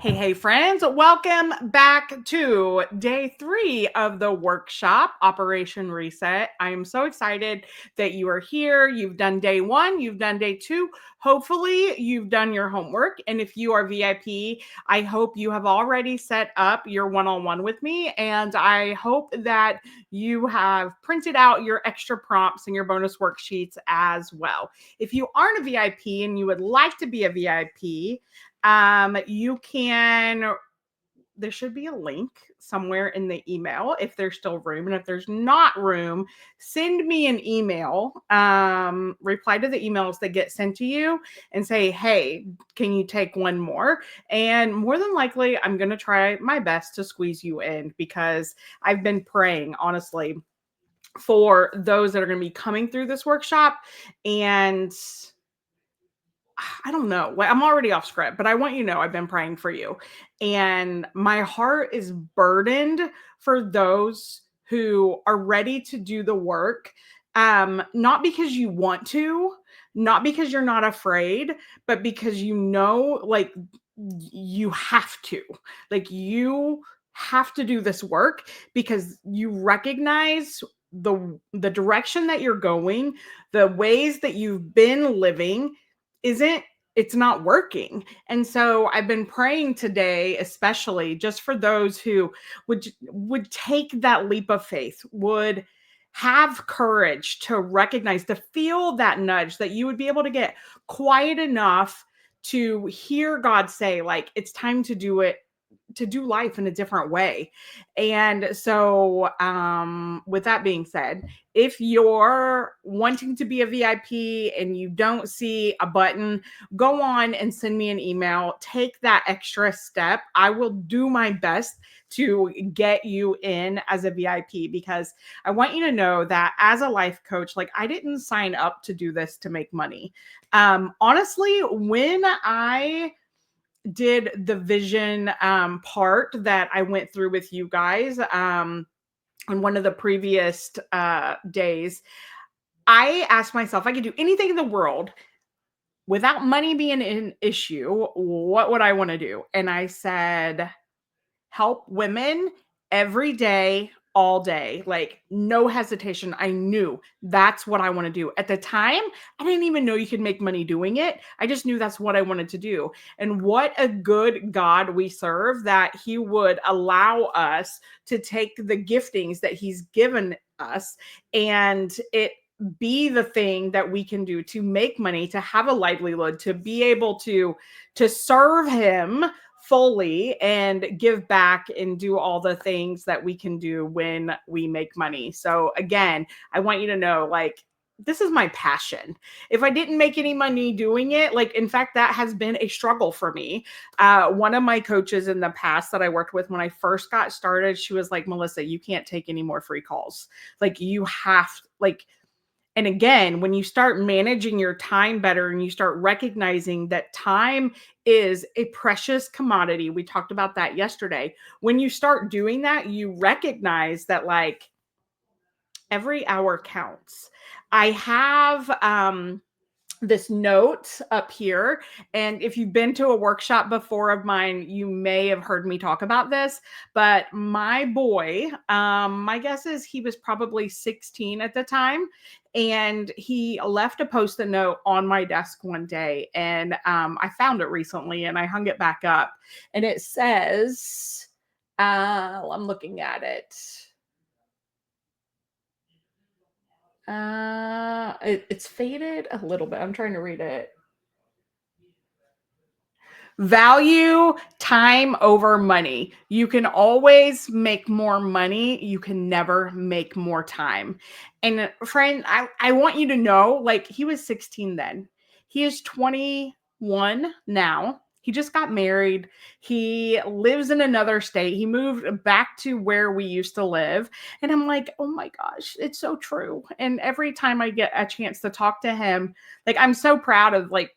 Hey, friends, welcome back to day 3 of the workshop, Operation Reset. I am so excited that you are here. You've done day 1, you've done day 2. Hopefully, you've done your homework. And if you are VIP, I hope you have already set up your one-on-one with me. And I hope that you have printed out your extra prompts and your bonus worksheets as well. If you aren't a VIP and you would like to be a VIP, you can there should be a link somewhere in the email if there's still room. And if there's not room, send me an email, reply to the emails that get sent to you and say, hey, can you take one more? And more than likely, I'm going to try my best to squeeze you in because I've been praying, honestly, for those that are going to be coming through this workshop. And I don't know. Like, I'm already off script, but I want you to know I've been praying for you. And my heart is burdened for those who are ready to do the work. Not because you want to, not because you're not afraid, but because like you have to. Like you have to do this work because you recognize the direction that you're going, the ways that you've been living isn't it's not working. And so I've been praying today, especially just for those who would take that leap of faith, would have courage to recognize, to feel that nudge, that you would be able to get quiet enough to hear God say, like, it's time to do it, to do life in a different way. And so, with that being said, if you're wanting to be a VIP and you don't see a button, go on and send me an email. Take that extra step. I will do my best to get you in as a VIP because I want you to know that as a life coach, like, I didn't sign up to do this to make money. Honestly, when I did the vision part that I went through with you guys on one of the previous days, I asked myself, I could do anything in the world without money being an issue, what would I want to do? And I said, help women every day, all day, like no hesitation. I knew that's what I want to do. At the time, I didn't even know you could make money doing it. I just knew that's what I wanted to do. And what a good God we serve, that He would allow us to take the giftings that He's given us and it be the thing that we can do to make money, to have a livelihood, to be able to serve Him fully and give back and do all the things that we can do when we make money. So again, I want you to know, like, this is my passion. If I didn't make any money doing it, like, in fact, that has been a struggle for me. One of my coaches in the past that I worked with when I first got started, she was like, Melissa, you can't take any more free calls. Like, you have, like, and again, when you start managing your time better and you start recognizing that time is a precious commodity, we talked about that yesterday. When you start doing that, you recognize that, like, every hour counts. I have this note up here. And if you've been to a workshop before of mine, you may have heard me talk about this. But my boy, my guess is he was probably 16 at the time. And he left a post-it note on my desk one day. And I found it recently and I hung it back up. And it says, I'm looking at it. It's faded a little bit. I'm trying to read it. Value time over money. You can always make more money. You can never make more time. And friend, I want you to know, like, he was 16 then. He is 21 now. He just got married. He lives in another state. He moved back to where we used to live. And I'm like, oh my gosh, it's so true. And every time I get a chance to talk to him, like, I'm so proud of, like,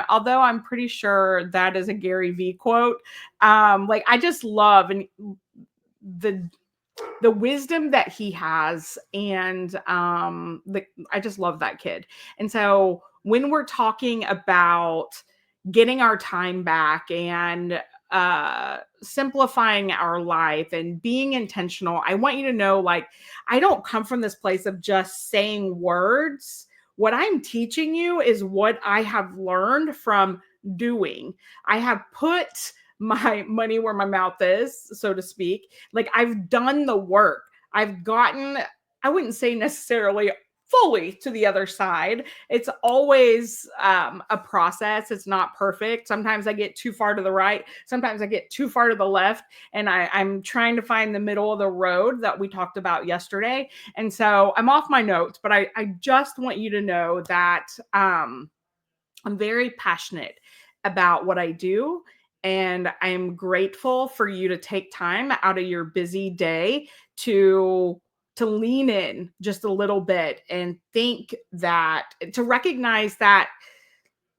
although I'm pretty sure that is a Gary V quote, like, I just love and the wisdom that he has, and I just love that kid. And so when we're talking about getting our time back and simplifying our life and being intentional, I want you to know, like, I don't come from this place of just saying words. What I'm teaching you is what I have learned from doing. I have put my money where my mouth is, so to speak. Like, I've done the work. I've gotten, I wouldn't say necessarily fully to the other side. It's always a process. It's not perfect. Sometimes I get too far to the right. Sometimes I get too far to the left. And I'm trying to find the middle of the road that we talked about yesterday. And so I'm off my notes, but I just want you to know that I'm very passionate about what I do. And I'm grateful for you to take time out of your busy day to lean in just a little bit and think that, to recognize that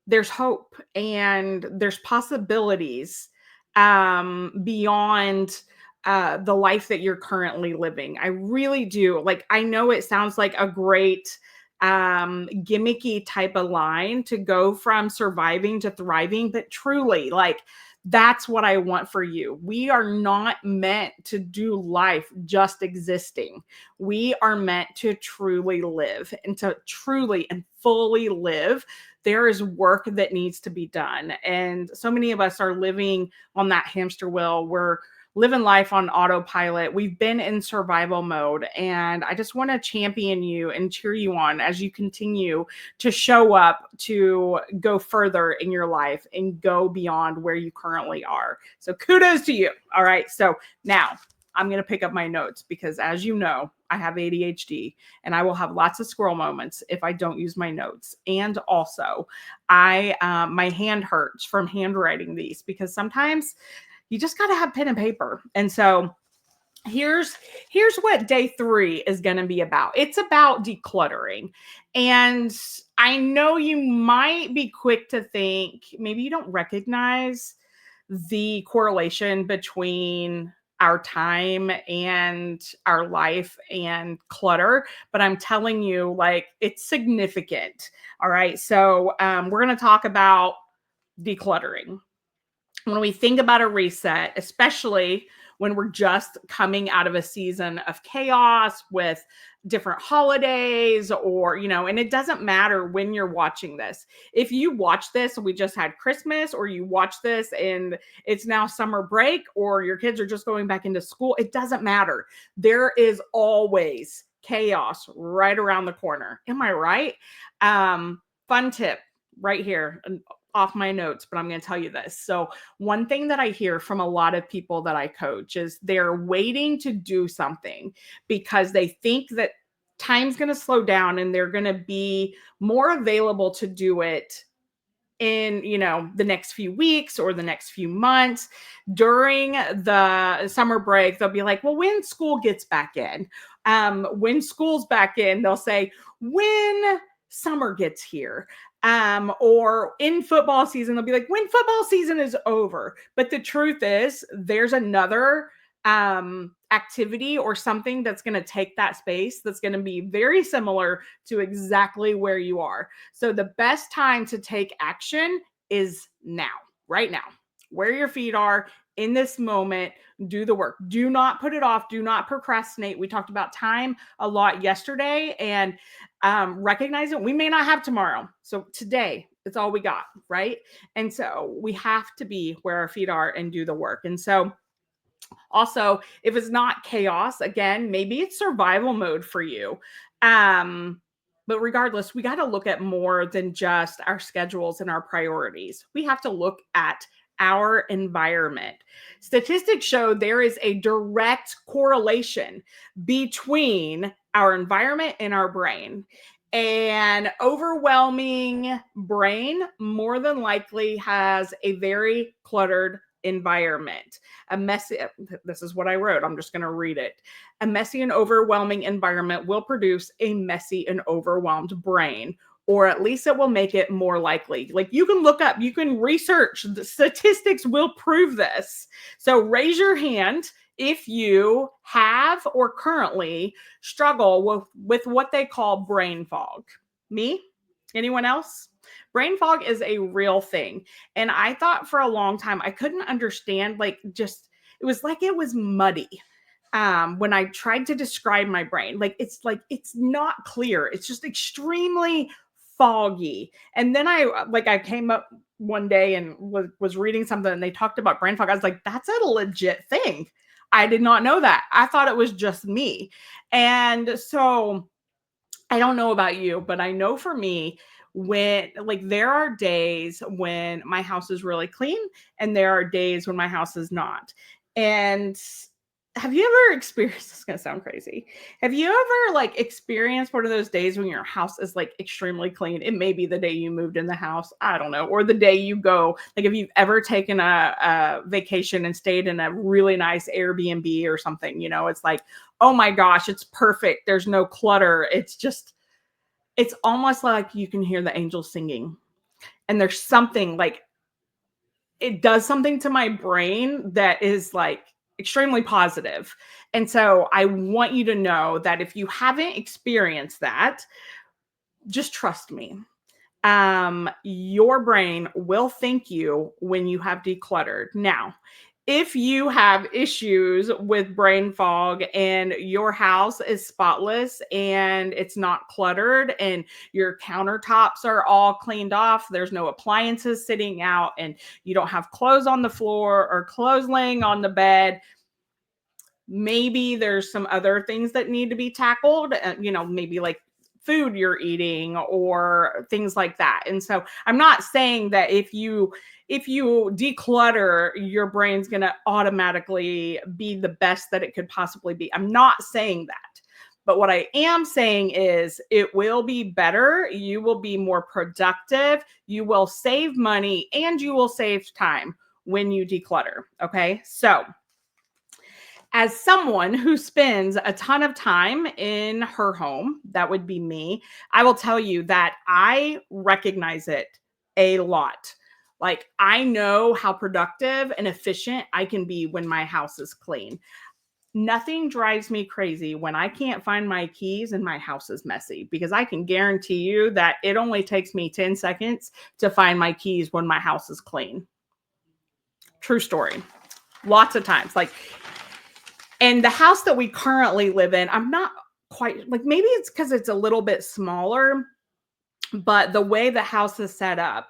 there's hope and there's possibilities beyond the life that you're currently living. I really do. Like, I know it sounds like a great gimmicky type of line to go from surviving to thriving, but truly, like, that's what I want for you. We are not meant to do life just existing. We are meant to truly live, and to truly and fully live, there is work that needs to be done. And so many of us are living on that hamster wheel. We're living life on autopilot. We've been in survival mode. And I just want to champion you and cheer you on as you continue to show up, to go further in your life and go beyond where you currently are. So kudos to you. All right. So now I'm going to pick up my notes because, as you know, I have ADHD and I will have lots of squirrel moments if I don't use my notes. And also, my hand hurts from handwriting these because sometimes you just got to have pen and paper. And so here's what day 3 is going to be about. It's about decluttering. And I know you might be quick to think, maybe you don't recognize the correlation between our time and our life and clutter, but I'm telling you, like, it's significant. All right. So we're going to talk about decluttering. When we think about a reset, especially when we're just coming out of a season of chaos with different holidays, or, and it doesn't matter when you're watching this. If you watch this, we just had Christmas, or you watch this and it's now summer break, or your kids are just going back into school, it doesn't matter. There is always chaos right around the corner. Am I right? Fun tip right here, off my notes, but I'm going to tell you this. So one thing that I hear from a lot of people that I coach is they're waiting to do something because they think that time's going to slow down and they're going to be more available to do it in, the next few weeks or the next few months. During the summer break, they'll be like, well, when school gets back in, when school's back in, they'll say, when summer gets here. Or in football season, they'll be like, when football season is over. But the truth is, there's another activity or something that's going to take that space that's going to be very similar to exactly where you are. So the best time to take action is now, right now, where your feet are in this moment. Do the work. Do not put it off. Do not procrastinate. We talked about time a lot yesterday, and recognize it. We may not have tomorrow. So today, it's all we got, right? And so we have to be where our feet are and do the work. And so also, if it's not chaos, again, maybe it's survival mode for you. But regardless, we got to look at more than just our schedules and our priorities. We have to look at our environment. Statistics show there is a direct correlation between our environment and our brain. An overwhelming brain more than likely has a very cluttered environment. A messy, this is what I wrote, I'm just going to read it. A messy and overwhelming environment will produce a messy and overwhelmed brain, or at least it will make it more likely. Like, you can look up, you can research, the statistics will prove this. So raise your hand if you have or currently struggle with what they call brain fog. Me? Anyone else? Brain fog is a real thing. And I thought for a long time I couldn't understand, like, just it was like it was muddy. When I tried to describe my brain, like it's not clear. It's just extremely foggy. And then I came up one day and was reading something and they talked about brain fog. I was like, that's a legit thing. I did not know that. I thought it was just me. And so I don't know about you, but I know for me, when like there are days when my house is really clean and there are days when my house is not. And have you ever experienced this is gonna sound crazy. Have you ever like experienced one of those days when your house is like extremely clean? It may be the day you moved in the house, I don't know, or the day you go. Like if you've ever taken a vacation and stayed in a really nice Airbnb or something, it's like, oh my gosh, it's perfect. There's no clutter. It's almost like you can hear the angels singing. And there's something like it does something to my brain that is like extremely positive. And so I want you to know that if you haven't experienced that, just trust me. Your brain will thank you when you have decluttered. Now, if you have issues with brain fog and your house is spotless and it's not cluttered and your countertops are all cleaned off, there's no appliances sitting out, and you don't have clothes on the floor or clothes laying on the bed, maybe there's some other things that need to be tackled, maybe like food you're eating or things like that. And so I'm not saying that if you declutter, your brain's going to automatically be the best that it could possibly be. I'm not saying that. But what I am saying is it will be better. You will be more productive. You will save money and you will save time when you declutter. Okay. So, as someone who spends a ton of time in her home, that would be me, I will tell you that I recognize it a lot. Like, I know how productive and efficient I can be when my house is clean. Nothing drives me crazy when I can't find my keys and my house is messy, because I can guarantee you that it only takes me 10 seconds to find my keys when my house is clean. True story. Lots of times. And the house that we currently live in, I'm not quite like, maybe it's because it's a little bit smaller, but the way the house is set up,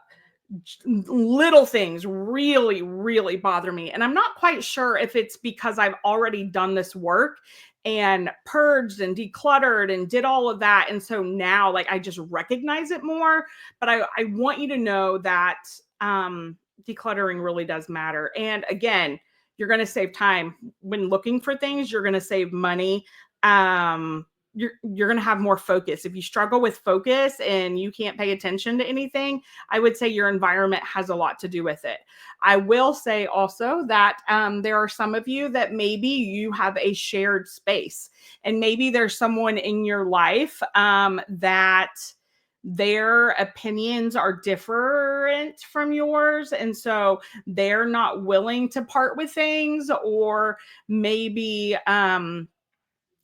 little things really, really bother me. And I'm not quite sure if it's because I've already done this work and purged and decluttered and did all of that. And so now, like, I just recognize it more. But I want you to know that decluttering really does matter. And again, you're going to save time when looking for things, you're going to save money. You're going to have more focus. If you struggle with focus and you can't pay attention to anything, I would say your environment has a lot to do with it. I will say also that there are some of you that maybe you have a shared space, and maybe there's someone in your life that their opinions are different from yours. And so they're not willing to part with things, or maybe,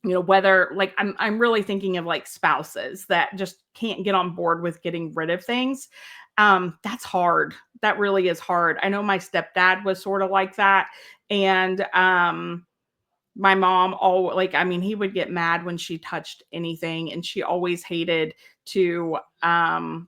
whether like I'm really thinking of like spouses that just can't get on board with getting rid of things. That's hard. That really is hard. I know my stepdad was sort of like that. And my mom, he would get mad when she touched anything, and she always hated to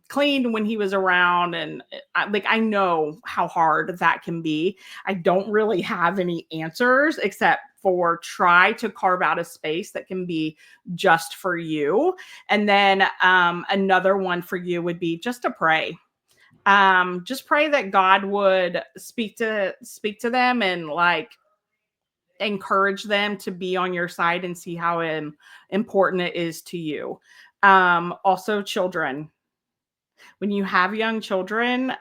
clean when he was around. And I know how hard that can be. I don't really have any answers except for try to carve out a space that can be just for you. And then another one for you would be just to pray. Just pray that God would speak to them and like encourage them to be on your side and see how important it is to you. Also, children. When you have young children,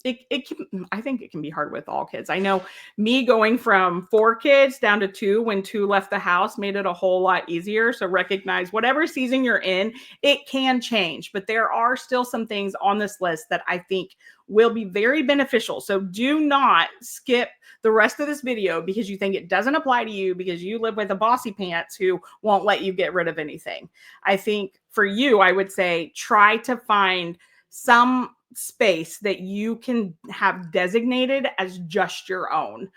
it can, I think it can be hard with all kids. I know me going from 4 kids down to 2 when 2 left the house made it a whole lot easier. So recognize whatever season you're in, it can change, but there are still some things on this list that I think will be very beneficial. So do not skip the rest of this video because you think it doesn't apply to you because you live with a bossy pants who won't let you get rid of anything. I think for you, I would say try to find some space that you can have designated as just your own.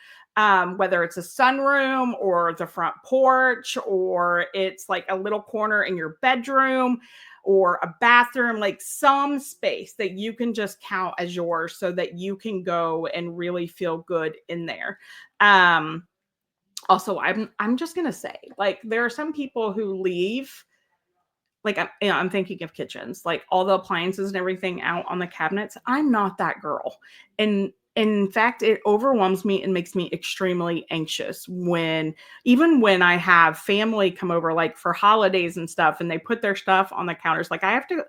Whether it's a sunroom or the front porch, or it's like a little corner in your bedroom or a bathroom, like some space that you can just count as yours so that you can go and really feel good in there. Um, Also, I'm just gonna say, like, there are some people who leave, like, I'm thinking of kitchens, like all the appliances and everything out on the cabinets. I'm not that girl. And in fact, it overwhelms me and makes me extremely anxious when, even when I have family come over, like for holidays and stuff, and they put their stuff on the counters. Like, I have to,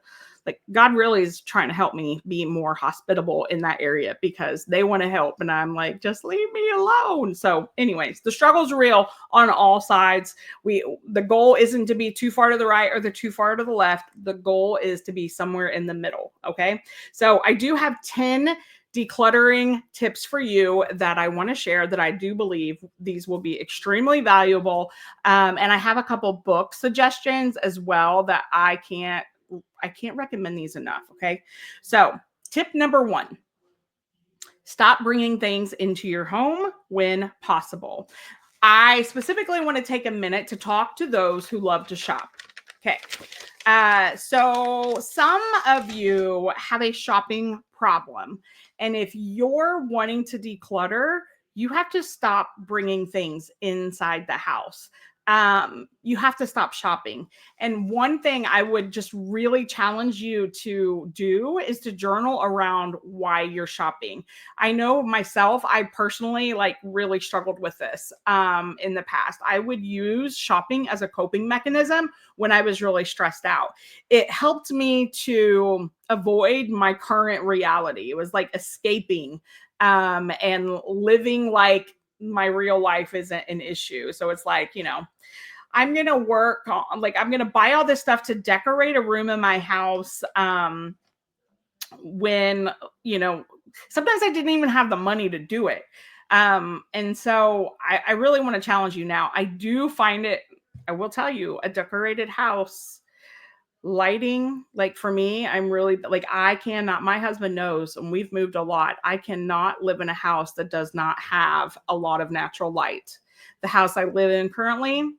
like, God really is trying to help me be more hospitable in that area because they want to help. And I'm like, just leave me alone. So, anyways, the struggle's real on all sides. The goal isn't to be too far to the right or too far to the left. The goal is to be somewhere in the middle. Okay. So I do have 10 decluttering tips for you that I want to share that I do believe these will be extremely valuable. And I have a couple book suggestions as well that I can't recommend these enough. Okay. So tip number 1, stop bringing things into your home when possible. I specifically want to take a minute to talk to those who love to shop. Okay. So some of you have a shopping problem. And if you're wanting to declutter, you have to stop bringing things inside the house. You have to stop shopping. And one thing I would just really challenge you to do is to journal around why you're shopping. I know myself, I personally like really struggled with this in the past. I would use shopping as a coping mechanism when I was really stressed out. It helped me to avoid my current reality. It was like escaping and living like my real life isn't an issue. So it's like, I'm going to work on, like, I'm going to buy all this stuff to decorate a room in my house. When, you know, Sometimes I didn't even have the money to do it. And so I really want to challenge you now. I do find it, I will tell you, a decorated house, lighting, like for me, I'm really like, I cannot, my husband knows, and we've moved a lot. I cannot live in a house that does not have a lot of natural light. The house I live in currently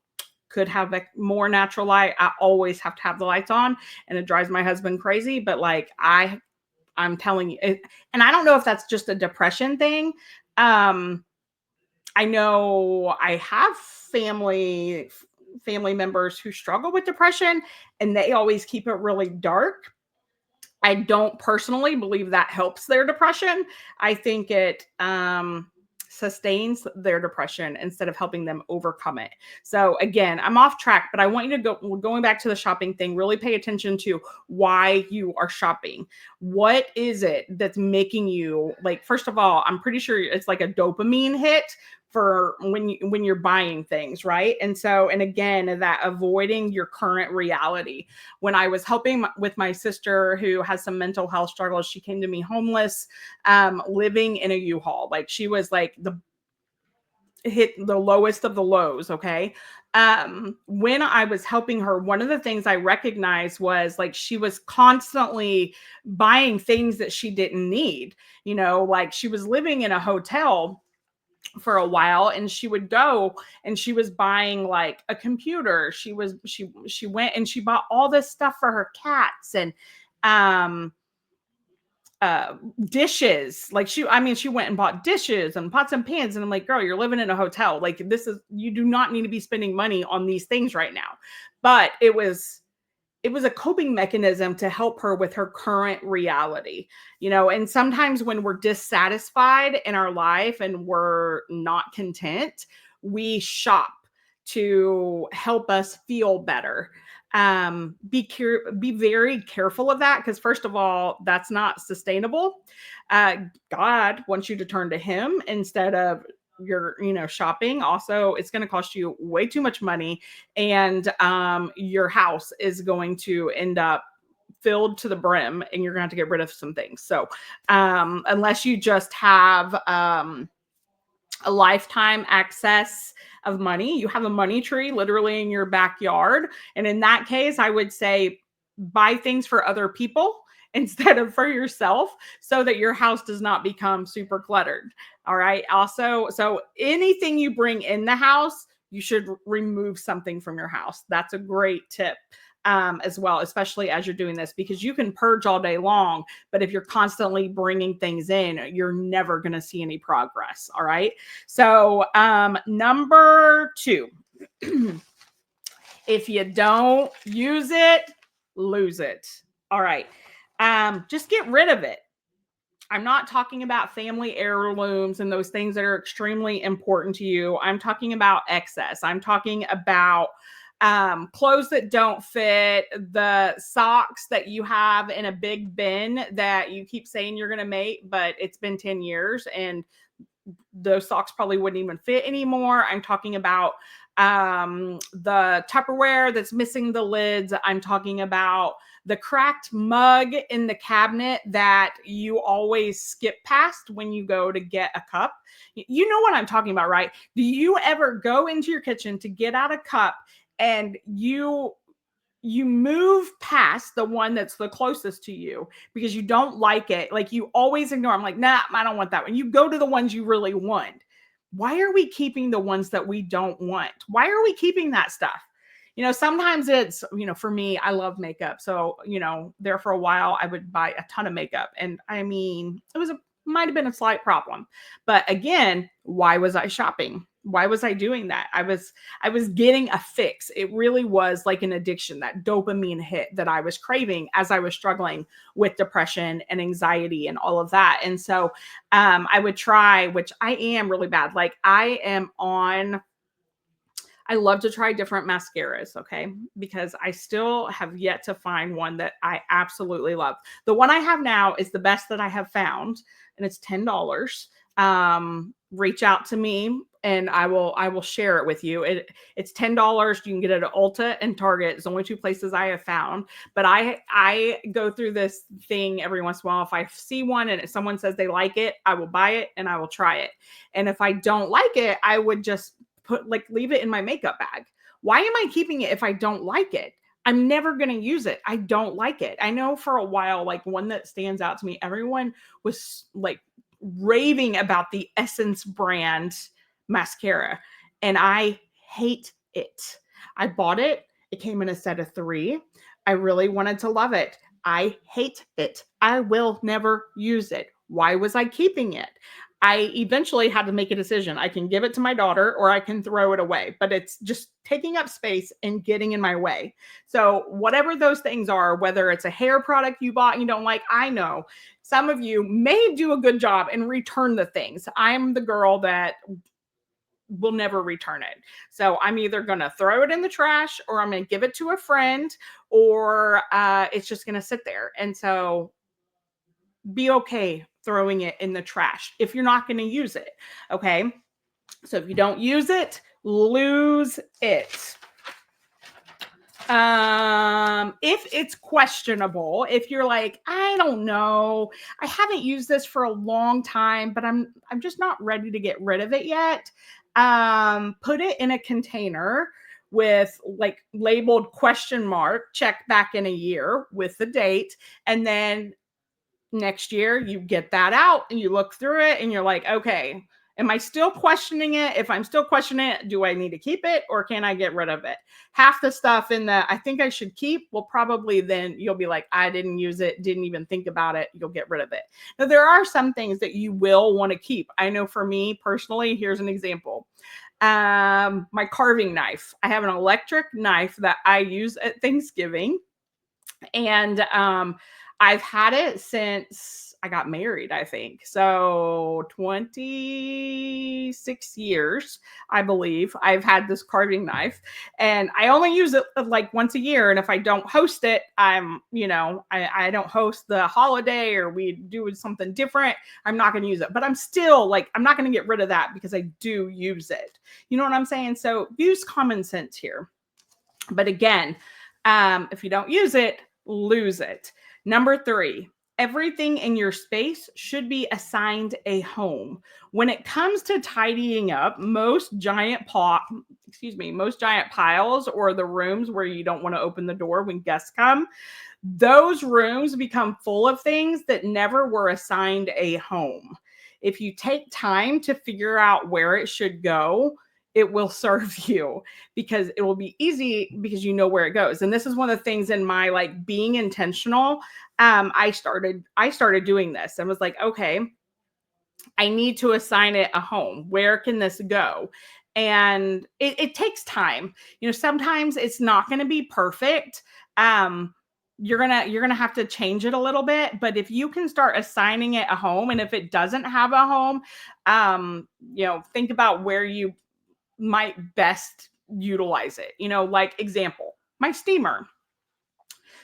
could have more natural light. I always have to have the lights on, and it drives my husband crazy. But like, I'm telling you, and I don't know if that's just a depression thing. Um, I know I have family members who struggle with depression, and they always keep it really dark. I don't personally believe that helps their depression. I think it sustains their depression instead of helping them overcome it. So again, I'm off track, but I want you to going back to the shopping thing, really pay attention to why you are shopping. What is it that's making you, like, first of all, I'm pretty sure it's like a dopamine hit for when you're buying things, right? And so, and again, that avoiding your current reality. When I was helping with my sister who has some mental health struggles, she came to me homeless, living in a U-Haul. Like, she was like hit the lowest of the lows. Okay. When I was helping her, one of the things I recognized was like she was constantly buying things that she didn't need. Like, she was living in a hotel for a while, and she would go and she was buying like a computer. She went and she bought all this stuff for her cats, and um dishes. Like, she went and bought dishes and pots and pans, and I'm like, girl, you're living in a hotel. Like, you do not need to be spending money on these things right now. But it was a coping mechanism to help her with her current reality. And sometimes when we're dissatisfied in our life and we're not content, we shop to help us feel better. Be very careful of that, because first of all, that's not sustainable. uh, God wants you to turn to him instead of your shopping. Also, it's going to cost you way too much money, and your house is going to end up filled to the brim, and you're going to have to get rid of some things. So unless you just have a lifetime access of money. You have a money tree literally in your backyard. And in that case, I would say buy things for other people instead of for yourself, so that your house does not become super cluttered. All right. Also, so anything you bring in the house, you should remove something from your house. That's a great tip. As well, especially as you're doing this, because you can purge all day long, but if you're constantly bringing things in, you're never going to see any progress. All right. So, number two, if you don't use it, lose it. All right. Just get rid of it. I'm not talking about family heirlooms and those things that are extremely important to you. I'm talking about excess. I'm talking about clothes that don't fit, the socks that you have in a big bin that you keep saying you're going to make, but it's been 10 years and those socks probably wouldn't even fit anymore. I'm talking about the Tupperware that's missing the lids. I'm talking about the cracked mug in the cabinet that you always skip past when you go to get a cup. You know what I'm talking about, right? Do you ever go into your kitchen to get out a cup and you move past the one that's the closest to you because you don't like it? Like, you always ignore. I'm like, nah, I don't want that one. You go to the ones you really want. Why are we keeping the ones that we don't want? Why are we keeping that stuff? Sometimes it's, for me, I love makeup. So, there for a while, I would buy a ton of makeup. And I mean, might have been a slight problem. But again, why was I shopping? Why was I doing that? I was getting a fix. It really was like an addiction, that dopamine hit that I was craving as I was struggling with depression and anxiety and all of that. And so I would try, which I am really bad. Like, I love to try different mascaras, okay? Because I still have yet to find one that I absolutely love. The one I have now is the best that I have found, and it's $10. Reach out to me and I will share it with you. It's $10. You can get it at Ulta and Target. It's the only two places I have found. But I go through this thing every once in a while. If I see one and if someone says they like it, I will buy it and I will try it. And if I don't like it, I would just leave it in my makeup bag. Why am I keeping it if I don't like it? I'm never going to use it. I don't like it. I know for a while, like, one that stands out to me, everyone was like raving about the Essence brand mascara, and I hate it. I bought it. It came in a set of 3. I really wanted to love it. I hate it. I will never use it. Why was I keeping it? I eventually had to make a decision. I can give it to my daughter or I can throw it away, but it's just taking up space and getting in my way. So, whatever those things are, whether it's a hair product you bought and you don't like, I know some of you may do a good job and return the things. I'm the girl that will never return it. So, I'm either going to throw it in the trash or I'm going to give it to a friend, or it's just going to sit there. And so, be okay throwing it in the trash if you're not going to use it. Okay. So if you don't use it, lose it. If it's questionable, if you're like, I don't know, I haven't used this for a long time, but I'm just not ready to get rid of it yet. Put it in a container with like labeled question mark, check back in a year with the date, and then next year you get that out and you look through it and you're like, okay, am I still questioning it? If I'm still questioning it, do I need to keep it or can I get rid of it? Half the stuff in the I think I should keep will probably, then you'll be like, I didn't use it, didn't even think about it. You'll get rid of it. Now, there are some things that you will want to keep. I know for me personally, here's an example. My carving knife. I have an electric knife that I use at Thanksgiving. And I've had it since I got married, I think. So 26 years, I believe, I've had this carving knife. And I only use it like once a year. And if I don't host it, I don't host the holiday or we do something different, I'm not going to use it. But I'm still like, I'm not going to get rid of that because I do use it. You know what I'm saying? So use common sense here. But again, if you don't use it, lose it. Number three, everything in your space should be assigned a home. When it comes to tidying up, most giant piles or the rooms where you don't want to open the door when guests come, those rooms become full of things that never were assigned a home. If you take time to figure out where it should go, it will serve you because it will be easy because you know where it goes. And this is one of the things in my like being intentional. I started doing this and was like, okay, I need to assign it a home. Where can this go? And it takes time. Sometimes it's not going to be perfect. Um, you're gonna have to change it a little bit. But if you can start assigning it a home, and if it doesn't have a home, think about where you might best utilize it. Like example, my steamer.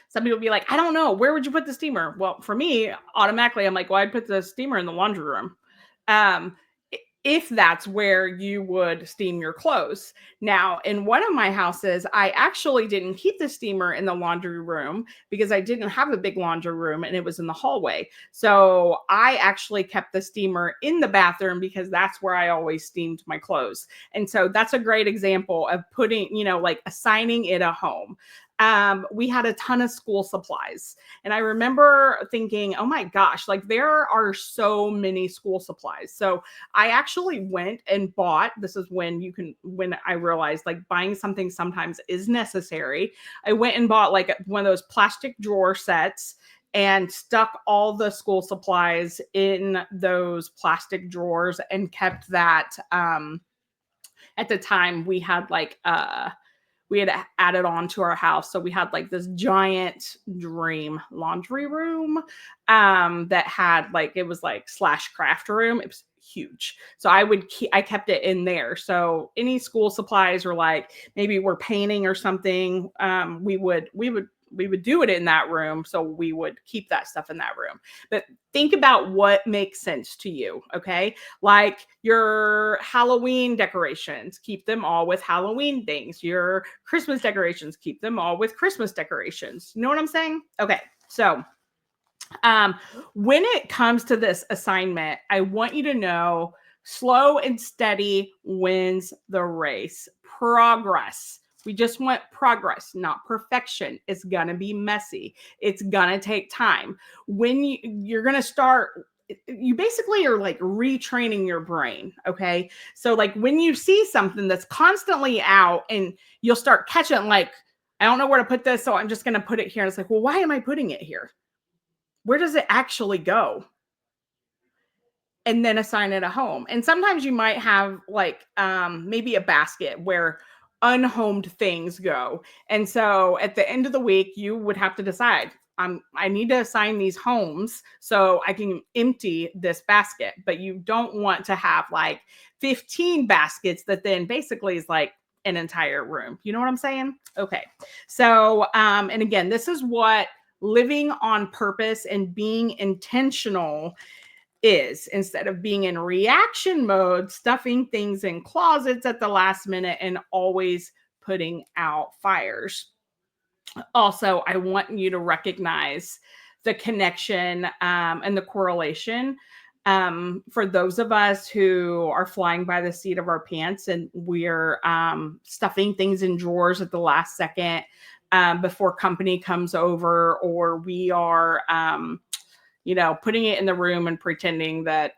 Some people be like, I don't know, where would you put the steamer? Well, for me, automatically, I'm like, well, I'd put the steamer in the laundry room. Um, if that's where you would steam your clothes. Now, in one of my houses, I actually didn't keep the steamer in the laundry room because I didn't have a big laundry room and it was in the hallway. So I actually kept the steamer in the bathroom because that's where I always steamed my clothes. And so that's a great example of putting, like assigning it a home. We had a ton of school supplies. And I remember thinking, oh my gosh, like there are so many school supplies. So I actually went and bought, this is when I realized like buying something sometimes is necessary. I went and bought like one of those plastic drawer sets and stuck all the school supplies in those plastic drawers and kept that. At the time we had added on to our house. So we had like this giant dream laundry room that had like, it was like slash craft room. It was huge. So I kept it in there. So any school supplies or like maybe we're painting or something, we would do it in that room. So we would keep that stuff in that room. But think about what makes sense to you. Okay. Like your Halloween decorations, keep them all with Halloween things. Your Christmas decorations, keep them all with Christmas decorations. You know what I'm saying? Okay. So um, when it comes to this assignment, I want you to know slow and steady wins the race. Progress. We just want progress, not perfection. It's going to be messy. It's going to take time. When you're going to start, you basically are like retraining your brain. Okay. So, like, when you see something that's constantly out and you'll start catching, like, I don't know where to put this. So I'm just going to put it here. And it's like, well, why am I putting it here? Where does it actually go? And then assign it a home. And sometimes you might have like maybe a basket where unhomed things go. And so at the end of the week, you would have to decide, I need to assign these homes so I can empty this basket. But you don't want to have like 15 baskets that then basically is like an entire room. You know what I'm saying? Okay. So, and again, this is what living on purpose and being intentional is. Instead of being in reaction mode, stuffing things in closets at the last minute and always putting out fires. Also, I want you to recognize the connection and the correlation for those of us who are flying by the seat of our pants and we're stuffing things in drawers at the last second before company comes over, or we are putting it in the room and pretending that,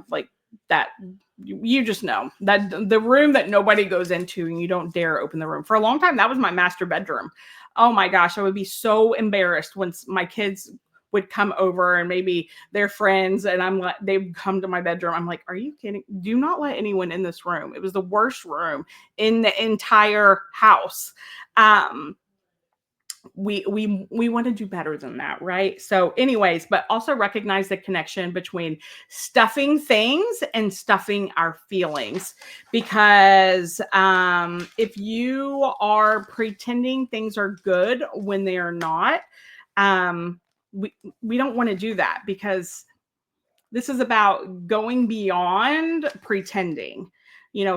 like that, you just know that the room that nobody goes into and you don't dare open the room. For a long time, that was my master bedroom. Oh my gosh, I would be so embarrassed when my kids would come over and maybe their friends and I'm like, they'd come to my bedroom. I'm like, are you kidding? Do not let anyone in this room. It was the worst room in the entire house. we want to do better than that, right? So anyways, but also recognize the connection between stuffing things and stuffing our feelings, because if you are pretending things are good when they are not, um we don't want to do that, because this is about going beyond pretending.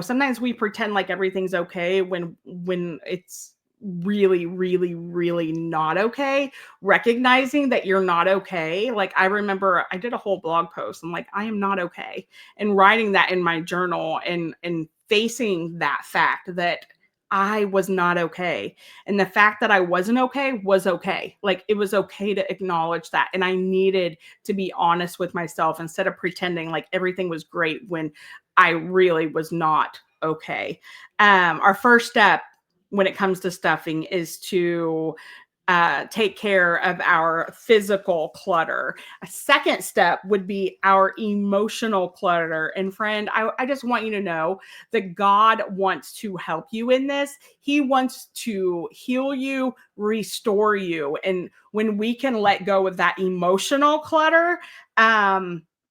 Sometimes we pretend like everything's okay when it's really, really, really not okay. Recognizing that you're not okay. Like, I remember I did a whole blog post. I'm like, I am not okay. And writing that in my journal, and facing that fact that I was not okay. And the fact that I wasn't okay was okay. Like, it was okay to acknowledge that. And I needed to be honest with myself instead of pretending like everything was great when I really was not okay. Our first step when it comes to stuffing is to take care of our physical clutter. A second step would be our emotional clutter. And friend, I just want you to know that God wants to help you in this. He wants to heal you, restore you. And when we can let go of that emotional clutter,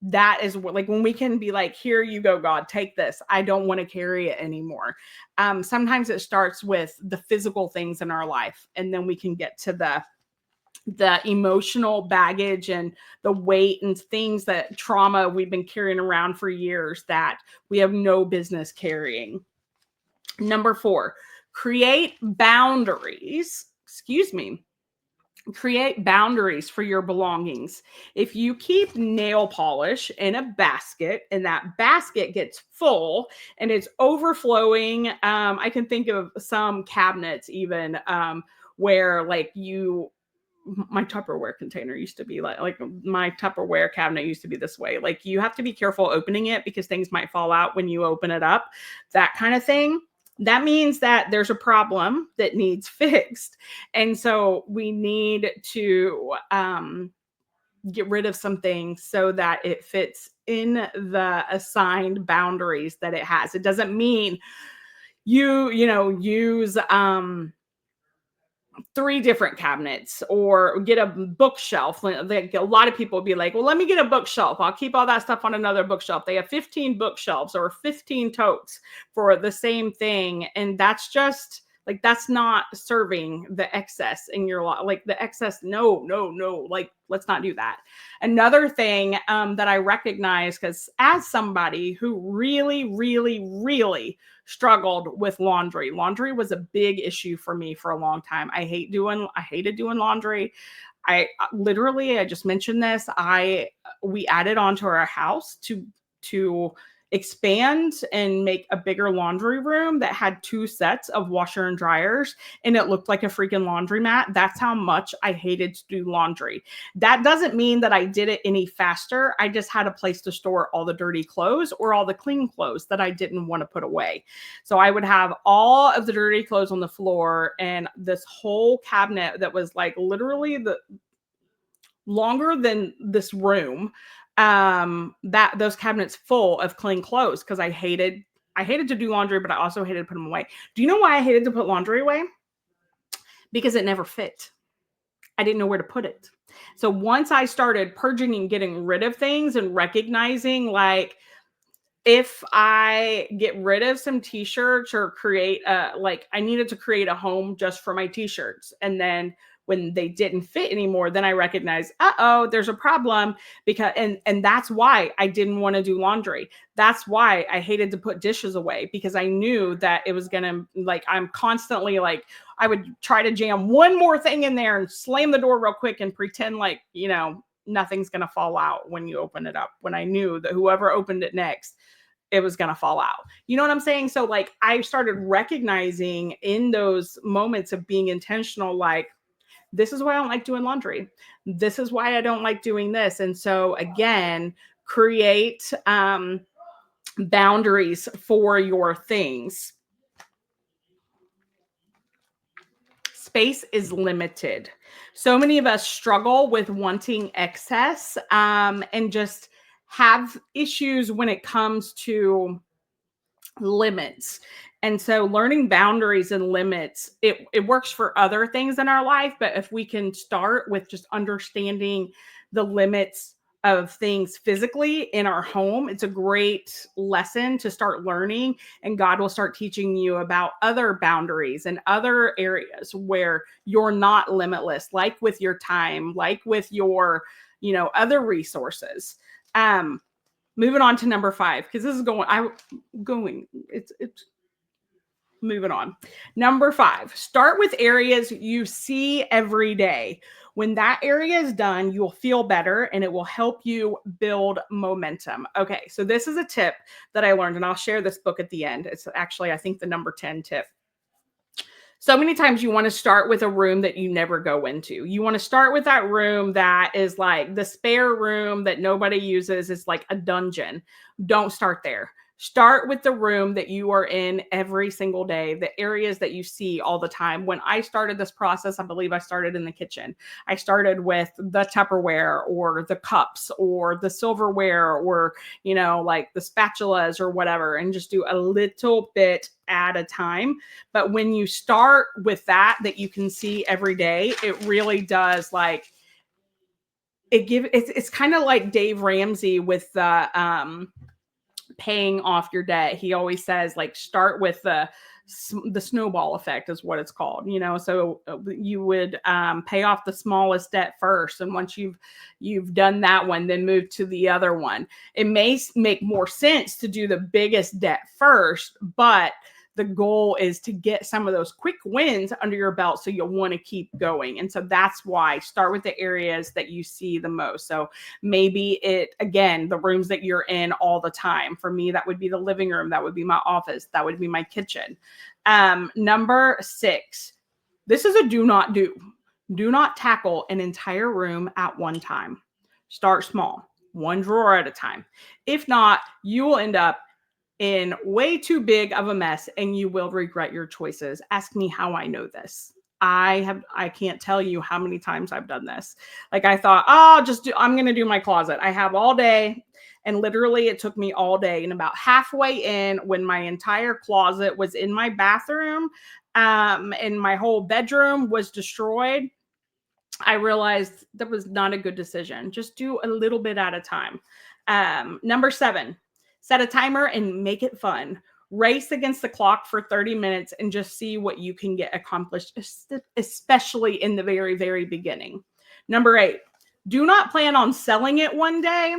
that is what, like, when we can be like, here you go, God, take this. I don't want to carry it anymore. Sometimes it starts with the physical things in our life, and then we can get to the emotional baggage and the weight and things, that trauma we've been carrying around for years that we have no business carrying. Number 4, create boundaries. Excuse me. Create boundaries for your belongings. If you keep nail polish in a basket and that basket gets full and it's overflowing, I can think of some cabinets even, where, like, my Tupperware container used to be like my Tupperware cabinet used to be this way. Like, you have to be careful opening it because things might fall out when you open it up, that kind of thing. That means that there's a problem that needs fixed. And so we need to get rid of some things so that it fits in the assigned boundaries that it has. It doesn't mean use 3 different cabinets or get a bookshelf. Like, a lot of people be like, well, let me get a bookshelf. I'll keep all that stuff on another bookshelf. They have 15 bookshelves or 15 totes for the same thing. And that's just like, that's not serving the excess in your life. Like, the excess, no, no, no. Like, let's not do that. Another thing that I recognize, because as somebody who really, really, really struggled with laundry. Laundry was a big issue for me for a long time. I hated doing laundry. I just mentioned this. We added on to our house to expand and make a bigger laundry room that had 2 sets of washer and dryers, and it looked like a freaking laundromat. That's how much I hated to do laundry. That doesn't mean that I did it any faster. I just had a place to store all the dirty clothes or all the clean clothes that I didn't want to put away. So I would have all of the dirty clothes on the floor, and this whole cabinet that was like literally the longer than this room, that those cabinets full of clean clothes, because I hated to do laundry, but I also hated to put them away. Do you know why I hated to put laundry away? Because it never fit. I didn't know where to put it. So once I started purging and getting rid of things and recognizing, like, if I get rid of some t-shirts or I needed to create a home just for my t-shirts. And then when they didn't fit anymore, then I recognized, there's a problem, because and that's why I didn't want to do laundry. That's why I hated to put dishes away, because I knew that it was gonna, like, I'm constantly like, I would try to jam one more thing in there and slam the door real quick and pretend like, nothing's gonna fall out when you open it up, when I knew that whoever opened it next, it was going to fall out. You know what I'm saying? So, like, I started recognizing in those moments of being intentional, like, this is why I don't like doing laundry. This is why I don't like doing this. And so, again, create boundaries for your things. Space is limited. So many of us struggle with wanting excess, and just have issues when it comes to limits. And so learning boundaries and limits, it works for other things in our life, but if we can start with just understanding the limits of things physically in our home, it's a great lesson to start learning, and God will start teaching you about other boundaries and other areas where you're not limitless, like with your time, like with your, other resources. Um Moving on to number 5, because this is it's moving on. Number 5, start with areas you see every day. When that area is done, you'll feel better and it will help you build momentum. Okay, so this is a tip that I learned, and I'll share this book at the end. It's actually, I think, the number 10 tip. So many times you want to start with a room that you never go into. You want to start with that room that is like the spare room that nobody uses. It's like a dungeon. Don't start there. Start with the room that you are in every single day, the areas that you see all the time. When I started this process, I believe I started in the kitchen. I started with the Tupperware or the cups or the silverware or, like the spatulas or whatever, and just do a little bit at a time. But when you start with that you can see every day, it really does, like, it's kind of like Dave Ramsey with the paying off your debt. He always says, like, start with the snowball effect is what it's called, so you would pay off the smallest debt first, and once you've done that one, then move to the other one. It may make more sense to do the biggest debt first, but the goal is to get some of those quick wins under your belt so you'll want to keep going. And so that's why start with the areas that you see the most. So maybe again, the rooms that you're in all the time. For me, that would be the living room, that would be my office, that would be my kitchen. Number 6, this is a do not do. Do not tackle an entire room at one time. Start small, one drawer at a time. If not, you will end up in way too big of a mess and you will regret your choices. Ask me how I know this. I can't tell you how many times I've done this. Like, I thought, oh, I'm going to do my closet. I have all day. And literally it took me all day. And about halfway in, when my entire closet was in my bathroom, and my whole bedroom was destroyed, I realized that was not a good decision. Just do a little bit at a time. Number 7, set a timer and make it fun. Race against the clock for 30 minutes and just see what you can get accomplished, especially in the very, very beginning. Number 8, do not plan on selling it one day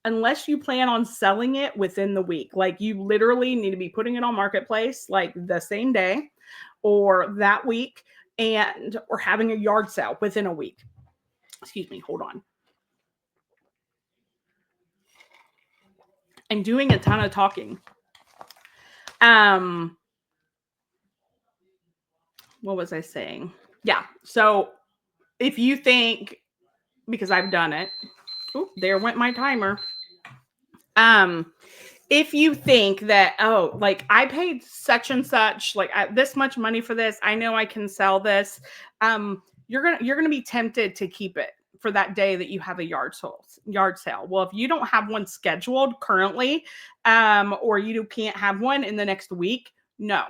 unless you plan on selling it within the week. Like, you literally need to be putting it on Marketplace like the same day or that week, or having a yard sale within a week. Excuse me, hold on. I'm doing a ton of talking. What was I saying? Yeah. So if you think, because I've done it, there went my timer. If you think that, oh, like, I paid such and such, like, this much money for this, I know I can sell this, you're gonna be tempted to keep it for that day that you have a yard sale. Well, if you don't have one scheduled currently, or you can't have one in the next week, no,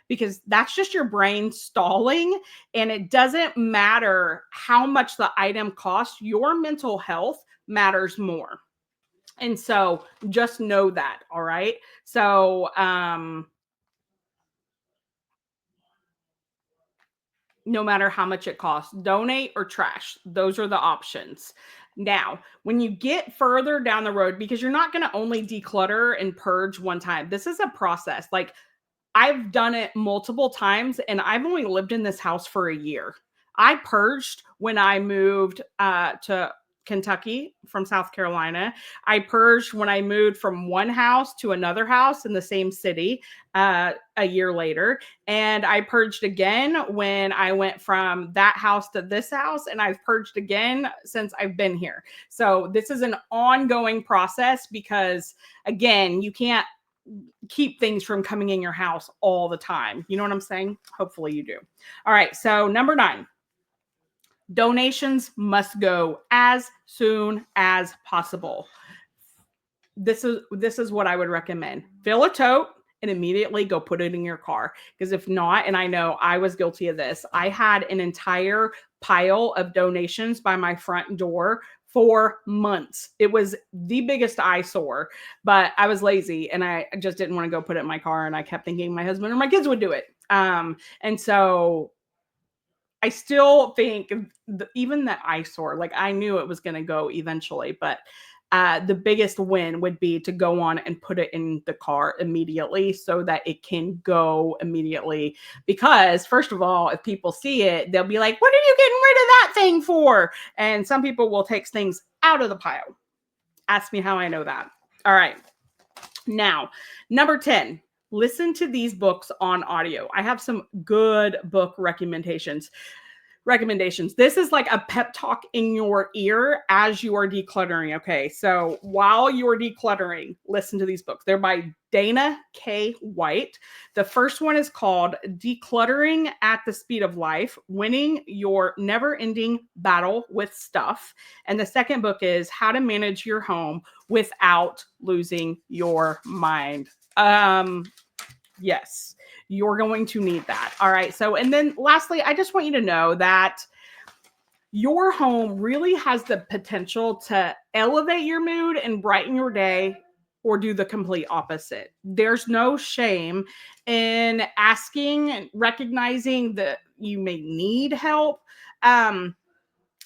because that's just your brain stalling, and it doesn't matter how much the item costs. Your mental health matters more. And so just know that, all right? So, no matter how much it costs, donate or trash. Those are the options. Now, when you get further down the road, because you're not going to only declutter and purge one time, this is a process. Like, I've done it multiple times, and I've only lived in this house for a year. I purged when I moved to Kentucky from South Carolina. I purged when I moved from one house to another house in the same city a year later. And I purged again when I went from that house to this house. And I've purged again since I've been here. So this is an ongoing process because, again, you can't keep things from coming in your house all the time. You know what I'm saying? Hopefully you do. All right. So number 9, donations must go as soon as possible. This is what I would recommend. Fill a tote and immediately go put it in your car. Because if not, and I know I was guilty of this, I had an entire pile of donations by my front door for months. It was the biggest eyesore, but I was lazy and I just didn't want to go put it in my car. And I kept thinking my husband or my kids would do it. And so I still think even that eyesore, like I knew it was going to go eventually, but the biggest win would be to go on and put it in the car immediately so that it can go immediately. Because, first of all, if people see it, they'll be like, "What are you getting rid of that thing for?" And some people will take things out of the pile. Ask me how I know that. All right. Now, number 10, listen to these books on audio. I have some good book recommendations. This is like a pep talk in your ear as you are decluttering. Okay, so while you're decluttering, listen to these books. They're by Dana K. White. The first one is called Decluttering at the Speed of Life, Winning Your Never-Ending Battle with Stuff. And the second book is How to Manage Your Home Without Losing Your Mind. Yes, you're going to need that. All right. So, and then lastly, I just want you to know that your home really has the potential to elevate your mood and brighten your day or do the complete opposite. There's no shame in asking and recognizing that you may need help.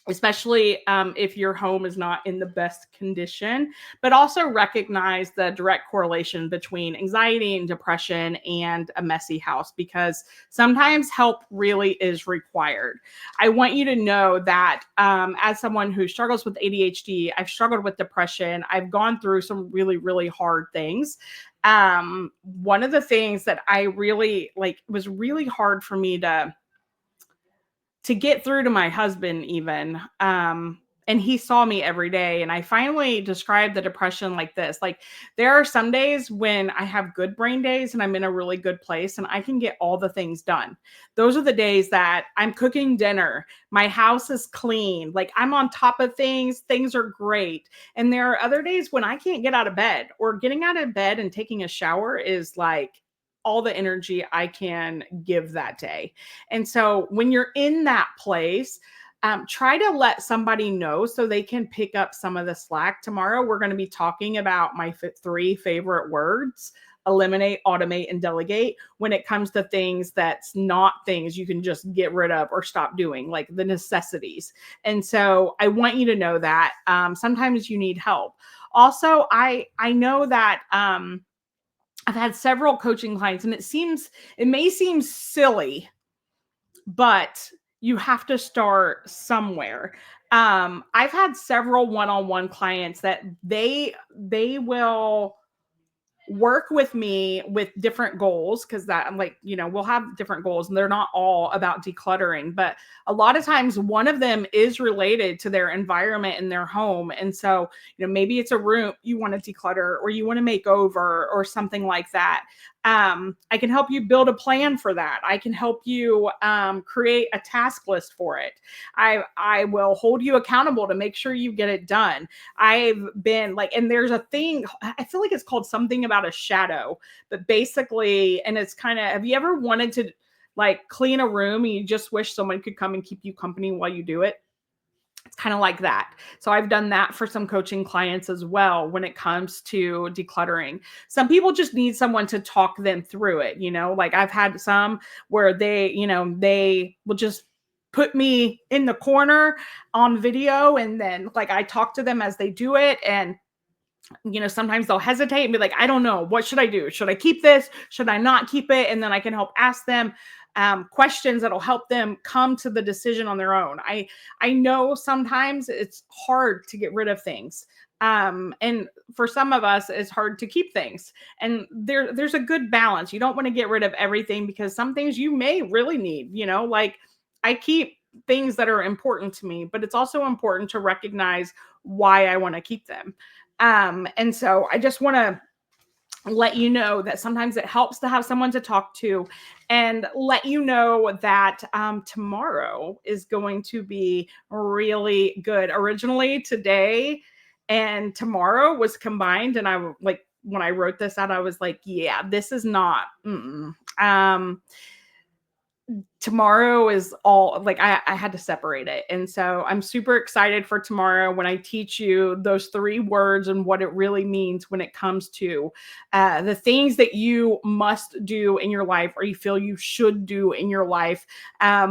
Especially if your home is not in the best condition, but also recognize the direct correlation between anxiety and depression and a messy house, because sometimes help really is required. I want you to know that as someone who struggles with ADHD, I've struggled with depression, I've gone through some really, really hard things. One of the things that I really was really hard for me to get through to my husband even. And he saw me every day. And I finally described the depression like this. Like, there are some days when I have good brain days and I'm in a really good place and I can get all the things done. Those are the days that I'm cooking dinner, my house is clean, like I'm on top of things are great. And there are other days when I can't get out of bed, or getting out of bed and taking a shower is like all the energy I can give that day. And so when you're in that place, try to let somebody know so they can pick up some of the slack. Tomorrow, we're going to be talking about my three favorite words: eliminate, automate, and delegate, when it comes to things that's not things you can just get rid of or stop doing, like the necessities. And so I want you to know that sometimes you need help. Also, I know that I've had several coaching clients, and it may seem silly, but you have to start somewhere. I've had several one-on-one clients that they will work with me with different goals, because that I'm like, we'll have different goals and they're not all about decluttering, but a lot of times one of them is related to their environment in their home. And so, maybe it's a room you want to declutter or you want to make over or something like that. I can help you build a plan for that. I can help you create a task list for it. I will hold you accountable to make sure you get it done. I've been like, and there's a thing, I feel like it's called something about a shadow, but basically, and it's kind of, have you ever wanted to like clean a room and you just wish someone could come and keep you company while you do it? It's kind of like that. So I've done that for some coaching clients as well when it comes to decluttering. Some people just need someone to talk them through it, like I've had some where they will just put me in the corner on video, and then like I talk to them as they do it. And sometimes they'll hesitate and be like, I don't know, what should I do? Should I keep this? Should I not keep it? And then I can help ask them questions that'll help them come to the decision on their own. I know sometimes it's hard to get rid of things. And for some of us, it's hard to keep things. And there's a good balance. You don't want to get rid of everything, because some things you may really need, like I keep things that are important to me, but it's also important to recognize why I want to keep them. And so I just want to let you know that sometimes it helps to have someone to talk to, and let you know that tomorrow is going to be really good. Originally, today and tomorrow was combined, and I like when I wrote this out, I was like, yeah, this is not. Um, Tomorrow is all like I had to separate it. And so I'm super excited for tomorrow when I teach you those three words and what it really means when it comes to the things that you must do in your life or you feel you should do in your life,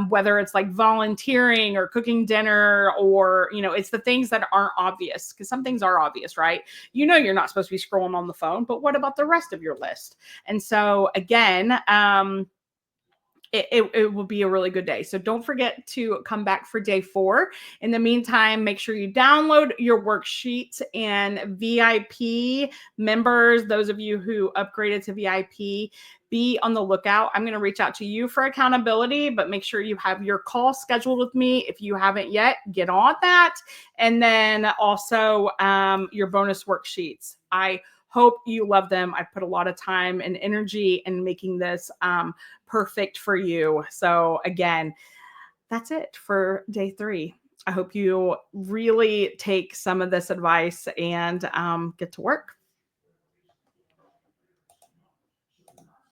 whether it's like volunteering or cooking dinner or, it's the things that aren't obvious because some things are obvious, right? You're not supposed to be scrolling on the phone, but what about the rest of your list? And so, again, it will be a really good day. So don't forget to come back for day 4. In the meantime, make sure you download your worksheets, and VIP members, those of you who upgraded to VIP, be on the lookout. I'm going to reach out to you for accountability, but make sure you have your call scheduled with me. If you haven't yet, get on that. And then also your bonus worksheets. I hope you love them. I put a lot of time and energy in making this perfect for you. So, again, that's it for day 3. I hope you really take some of this advice and get to work.